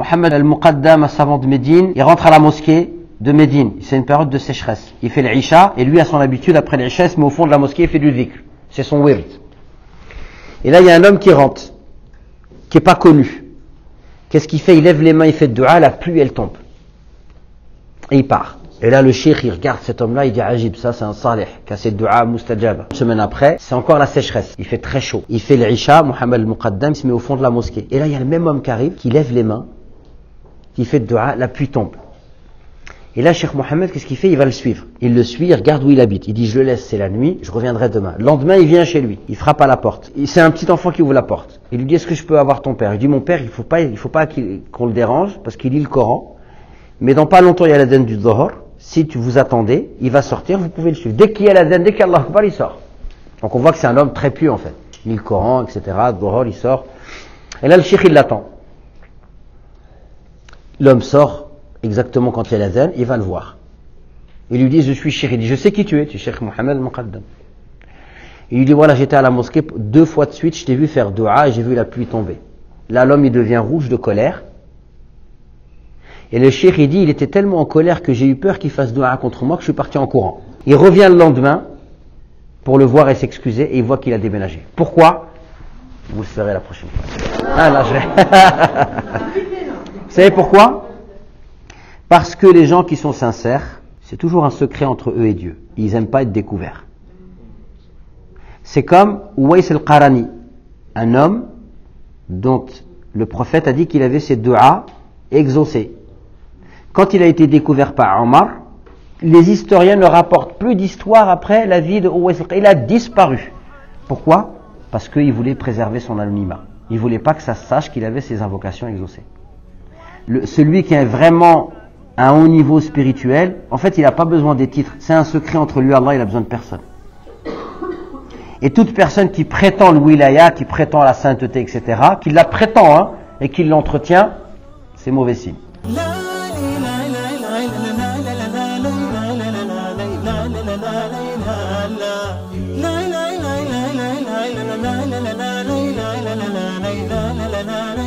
Mohammed al-Muqaddam, un savant de Médine, il rentre à la mosquée de Médine. C'est une période de sécheresse. Il fait l'Isha, et lui, à son habitude, après l'Isha, il se met au fond de la mosquée, il fait du dhikr. C'est son wird. Et là, il y a un homme qui rentre, qui n'est pas connu. Qu'est-ce qu'il fait? Il lève les mains, il fait de dua, la pluie, elle tombe. Et il part. Et là, le cheikh, il regarde cet homme-là, il dit, Ajib, ça, c'est un salih, qui a cette dua mustajaba. Une semaine après, c'est encore la sécheresse. Il fait très chaud. Il fait l'Isha, Mohammed al-Muqaddam, il se met au fond de la mosquée. Et là, il y a le même homme qui arrive, qui lève les mains, qui fait de dua, la pluie tombe. Et là, Cheikh Mohammed, qu'est-ce qu'il fait? Il va le suivre. Il le suit, il regarde où il habite. Il dit, je le laisse, c'est la nuit, je reviendrai demain. Le lendemain, il vient chez lui. Il frappe à la porte. C'est un petit enfant qui ouvre la porte. Il lui dit, est-ce que je peux avoir ton père? Il dit, mon père, il faut pas qu'on le dérange, parce qu'il lit le Coran. Mais dans pas longtemps, il y a l'adhan du Dhuhr. Si vous attendez, il va sortir, vous pouvez le suivre. Dès qu'il y a l'adhan, dès qu'il y a Allah Akbar, il sort. Donc on voit que c'est un homme très pieux, en fait. Il lit le Coran, etc. Dhuhr, il sort. Et là, le cheikh, il l'attend. L'homme sort exactement quand il y a l'adhan, il va le voir. Il lui dit, je suis cheikh. Il dit, je sais qui tu es Cheikh Mohammed al-Muqaddam. Il lui dit, voilà, j'étais à la mosquée 2 fois de suite, je t'ai vu faire dua et j'ai vu la pluie tomber. Là, l'homme, il devient rouge de colère. Et le cheikh, il dit, il était tellement en colère que j'ai eu peur qu'il fasse dua contre moi que je suis parti en courant. Il revient le lendemain pour le voir et s'excuser et il voit qu'il a déménagé. Pourquoi? Vous le saurez la prochaine fois. Ah là, Vous savez pourquoi? Parce que les gens qui sont sincères, c'est toujours un secret entre eux et Dieu. Ils n'aiment pas être découverts. C'est comme Uwais al-Qarani, un homme dont le prophète a dit qu'il avait ses duas exaucés. Quand il a été découvert par Omar, les historiens ne rapportent plus d'histoire après la vie de Uwais al-Qarani. Il a disparu. Pourquoi? Parce qu'il voulait préserver son anonymat. Il ne voulait pas que ça se sache qu'il avait ses invocations exaucées. Celui qui est vraiment à un haut niveau spirituel, en fait, il n'a pas besoin des titres. C'est un secret entre lui et Allah, il n'a besoin de personne. Et toute personne qui prétend le wilaya, qui prétend la sainteté, etc., qui la prétend et qui l'entretient, c'est mauvais signe. la la la la